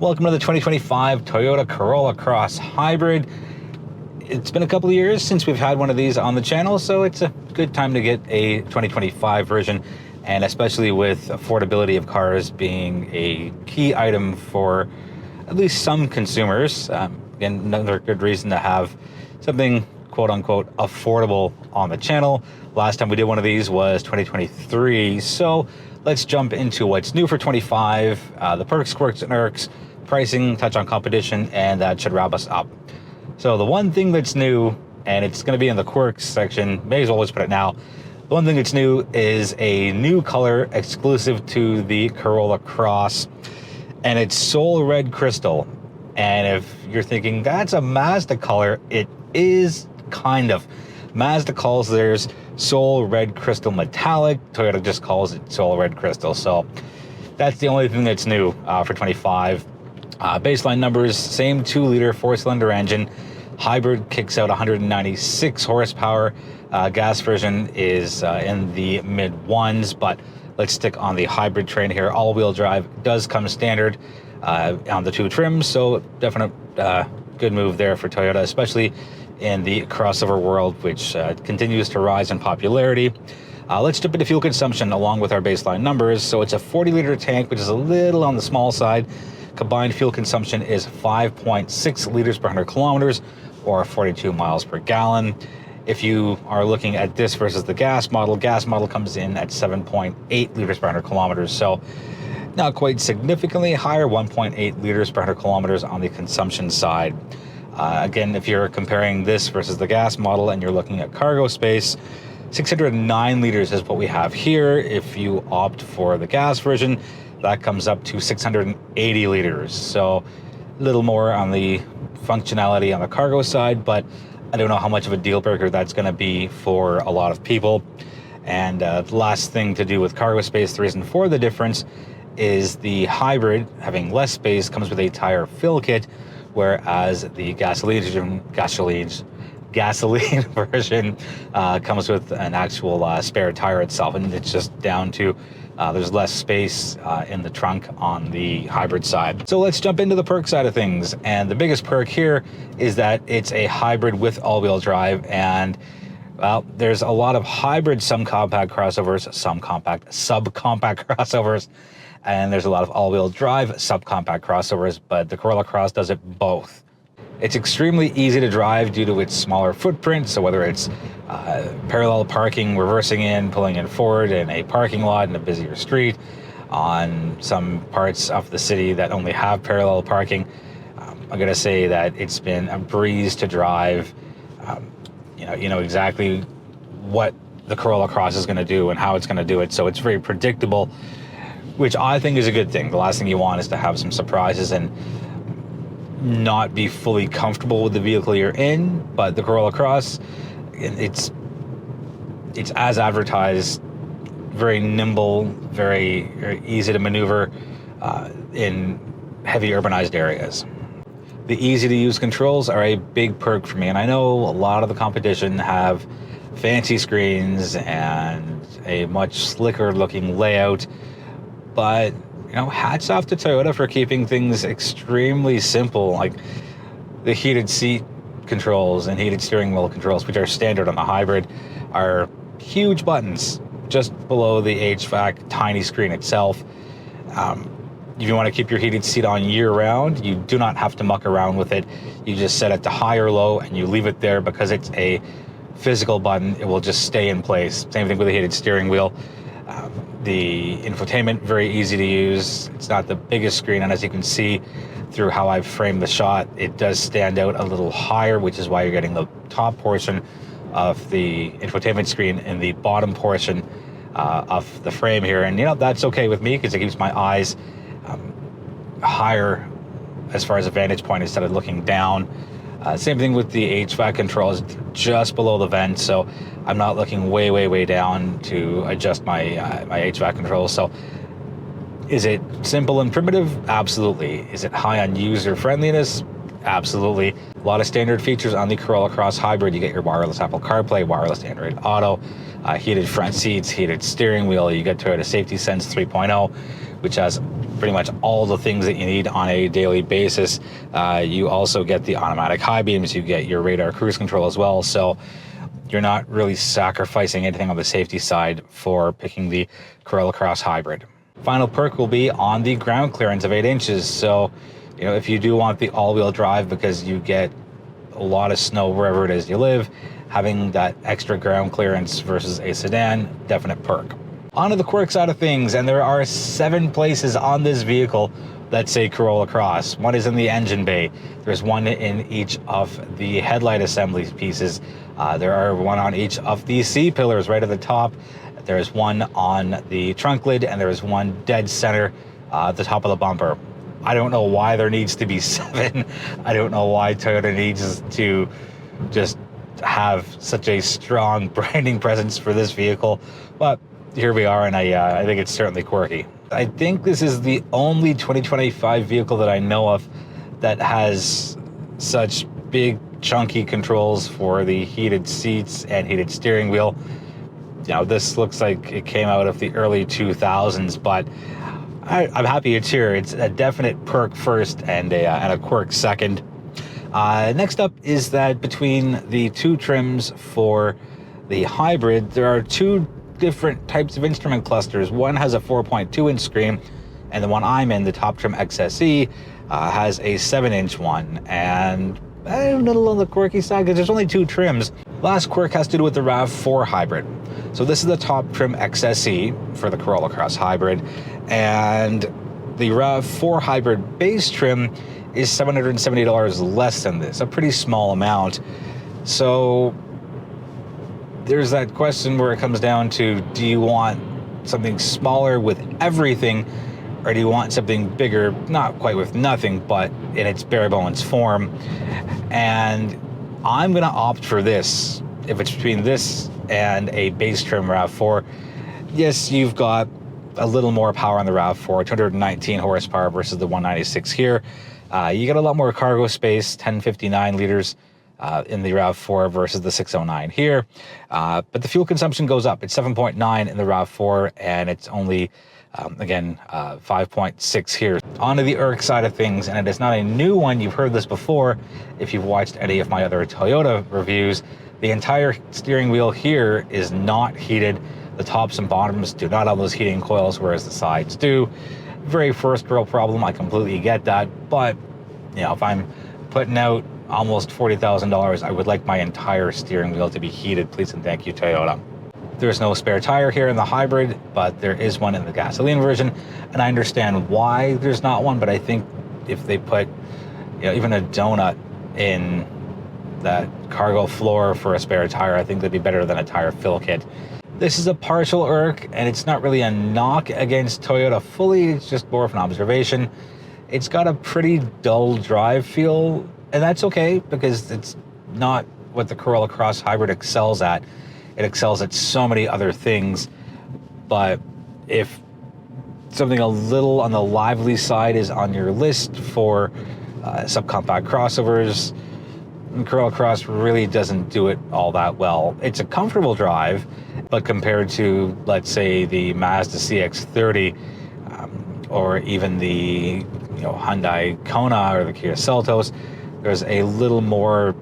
Welcome to the 2025 Toyota Corolla Cross Hybrid. It's been a couple of years since we've had one of these on the channel, so it's a good time to get a 2025 version, and especially with affordability of cars being a key item for at least some consumers. Again, another good reason to have something quote-unquote affordable on the channel. Last time we did one of these was 2023, so let's jump into what's new for 25, the perks, quirks, and irks, pricing, touch on competition, and that should wrap us up. So the one thing that's new, and it's going to be in the quirks section, may as well just put it now. The one thing that's new is a new color exclusive to the Corolla Cross, and it's Soul Red Crystal. And if you're thinking that's a Mazda color, it is kind of. Mazda calls theirs Soul Red Crystal Metallic. Toyota just calls it Soul Red Crystal. So that's the only thing that's new for 25. Baseline numbers, same 2-liter 4-cylinder engine. Hybrid kicks out 196 horsepower. Gas version is in the mid ones, but let's stick on the hybrid train here. All-wheel drive does come standard on the 2 trims, so definite good move there for Toyota, especially in the crossover world, which continues to rise in popularity. Let's jump into fuel consumption along with our baseline numbers. So it's a 40-liter tank, which is a little on the small side. Combined fuel consumption is 5.6 liters per 100 kilometers, or 42 miles per gallon. If you are looking at this versus the gas model comes in at 7.8 liters per 100 kilometers. So not quite significantly higher, 1.8 liters per 100 kilometers on the consumption side. Again, if you're comparing this versus the gas model and you're looking at cargo space, 609 liters is what we have here. If you opt for the gas version, that comes up to 680 liters. So a little more on the functionality on the cargo side, but I don't know how much of a deal breaker that's going to be for a lot of people. And the last thing to do with cargo space, the reason for the difference is the hybrid, having less space, comes with a tire fill kit, whereas the gasoline version comes with an actual spare tire itself, and it's just down to there's less space in the trunk on the hybrid side. So let's jump into the perk side of things, and the biggest perk here is that it's a hybrid with all-wheel drive. And well, there's a lot of hybrid subcompact crossovers, and there's a lot of all-wheel drive subcompact crossovers, but the Corolla Cross does it both. It's extremely easy to drive due to its smaller footprint, so whether it's parallel parking, reversing in, pulling in forward in a parking lot in a busier street, on some parts of the city that only have parallel parking, I'm going to say that it's been a breeze to drive. You know exactly what the Corolla Cross is going to do and how it's going to do it, so it's very predictable, which I think is a good thing. The last thing you want is to have some surprises and not be fully comfortable with the vehicle you're in. But the Corolla Cross, it's as advertised, very nimble, very easy to maneuver in heavy urbanized areas. The easy to use controls are a big perk for me, and I know a lot of the competition have fancy screens and a much slicker looking layout, but you know, hats off to Toyota for keeping things extremely simple, like the heated seat controls and heated steering wheel controls, which are standard on the hybrid, are huge buttons just below the HVAC tiny screen itself. If you want to keep your heated seat on year-round, you do not have to muck around with it. You just set it to high or low, and you leave it there because it's a physical button. It will just stay in place. Same thing with the heated steering wheel. The infotainment, very easy to use. It's not the biggest screen, and as you can see through how I've framed the shot, it does stand out a little higher, which is why you're getting the top portion of the infotainment screen in the bottom portion of the frame here. And you know, that's okay with me because it keeps my eyes higher as far as a vantage point instead of looking down. Same thing with the HVAC controls, just below the vent, so I'm not looking way down to adjust my HVAC controls. So is it simple and primitive? Absolutely. Is it high on user friendliness? Absolutely. A lot of standard features on the Corolla Cross Hybrid. You get your wireless Apple CarPlay, wireless Android Auto, heated front seats, heated steering wheel. You get Toyota Safety Sense 3.0, which has pretty much all the things that you need on a daily basis. You also get the automatic high beams. You get your radar cruise control as well. So you're not really sacrificing anything on the safety side for picking the Corolla Cross Hybrid. Final perk will be on the ground clearance of 8 inches. So, you know, if you do want the all-wheel drive because you get a lot of snow wherever it is you live, having that extra ground clearance versus a sedan, definite perk. On to the Quirk side of things, and there are 7 places on this vehicle that say Corolla Cross. One is in the engine bay. There's one in each of the headlight assembly pieces. There are one on each of the C-pillars right at the top. There's one on the trunk lid, and there's one dead center at the top of the bumper. I don't know why there needs to be 7. I don't know why Toyota needs to just have such a strong branding presence for this vehicle, but here we are, and I think it's certainly quirky. I think this is the only 2025 vehicle that I know of that has such big, chunky controls for the heated seats and heated steering wheel. You know, this looks like it came out of the early 2000s, but I'm happy it's here. It's a definite perk first and a quirk second. Next up is that between the 2 trims for the hybrid, there are 2 different types of instrument clusters. One has a 4.2-inch screen, and the one I'm in, the top trim XSE, has a 7-inch one. And a little on the quirky side because there's only 2 trims. Last quirk has to do with the RAV4 hybrid. So this is the top trim XSE for the Corolla Cross Hybrid, and the RAV4 hybrid base trim is $770 less than this, a pretty small amount. So there's that question where it comes down to, do you want something smaller with everything, or do you want something bigger, not quite with nothing, but in its bare bones form? And I'm gonna opt for this. If it's between this and a base trim RAV4, yes, you've got a little more power on the RAV4, 219 horsepower versus the 196 here. You get a lot more cargo space, 1059 liters in the RAV4 versus the 609 here. But the fuel consumption goes up. It's 7.9 in the RAV4, and it's only, again, 5.6 here. On to the Irks side of things, and it is not a new one. You've heard this before if you've watched any of my other Toyota reviews. The entire steering wheel here is not heated. The tops and bottoms do not have those heating coils, whereas the sides do. Very first world problem, I completely get that. But, you know, if I'm putting out almost $40,000, I would like my entire steering wheel to be heated, please and thank you, Toyota. There's no spare tire here in the hybrid, but there is one in the gasoline version, and I understand why there's not one, but I think if they put, you know, even a donut in that cargo floor for a spare tire, I think that'd be better than a tire fill kit. This is a partial Irk, and it's not really a knock against Toyota fully, it's just more of an observation. It's got a pretty dull drive feel, and that's okay because it's not what the Corolla Cross Hybrid excels at. It excels at so many other things, but if something a little on the lively side is on your list for subcompact crossovers, Corolla Cross really doesn't do it all that well. It's a comfortable drive, but compared to, let's say, the Mazda CX-30 or even the Hyundai Kona or the Kia Seltos, there's a little more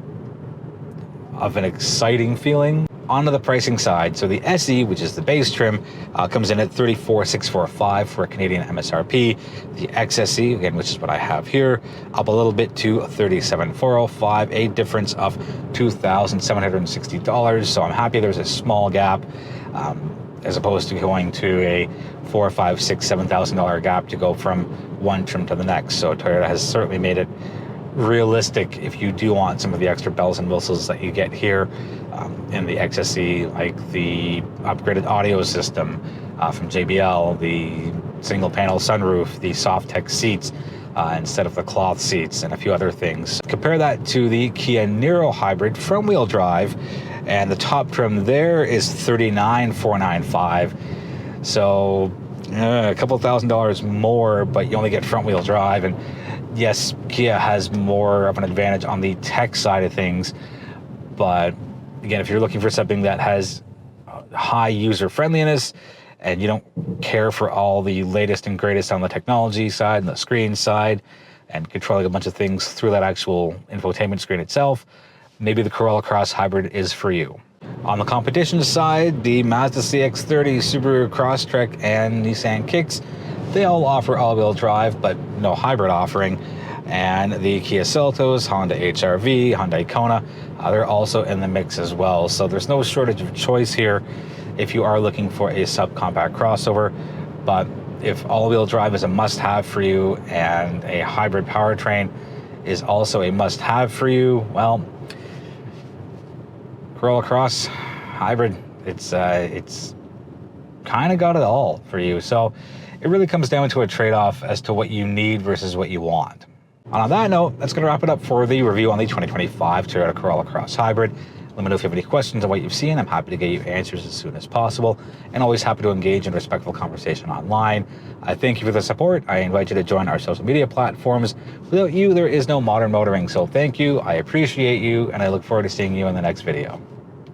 of an exciting feeling. Onto the pricing side, so the SE, which is the base trim, comes in at $34,645 for a Canadian MSRP. The XSE, again, which is what I have here, up a little bit to $37,405, a difference of $2,760. So I'm happy there's a small gap, as opposed to going to a $4,000, $5,000, $6,000, $7,000 gap to go from one trim to the next. So Toyota has certainly made it realistic if you do want some of the extra bells and whistles that you get here in the XSE, like the upgraded audio system from JBL, the single panel sunroof, the soft tech seats instead of the cloth seats, and a few other things. Compare that to the Kia Niro Hybrid front wheel drive, and the top trim there is $39,495. So a couple $1,000 more, but you only get front wheel drive. And yes, Kia has more of an advantage on the tech side of things, but again, if you're looking for something that has high user friendliness and you don't care for all the latest and greatest on the technology side and the screen side and controlling a bunch of things through that actual infotainment screen itself, maybe the Corolla Cross Hybrid is for you. On the competition side, the Mazda CX-30, Subaru Crosstrek, and Nissan Kicks, they all offer all-wheel drive, but no hybrid offering. And the Kia Seltos, Honda HR-V, Hyundai Kona, they're also in the mix as well. So there's no shortage of choice here if you are looking for a subcompact crossover. But if all-wheel drive is a must-have for you and a hybrid powertrain is also a must-have for you, well, Corolla Cross Hybrid, it's kind of got it all for you. So it really comes down to a trade-off as to what you need versus what you want. And on that note, that's going to wrap it up for the review on the 2025 Toyota Corolla Cross Hybrid. Let me know if you have any questions on what you've seen. I'm happy to get you answers as soon as possible, and always happy to engage in respectful conversation online. I thank you for the support. I invite you to join our social media platforms. Without you, there is no modern motoring. So thank you, I appreciate you, and I look forward to seeing you in the next video.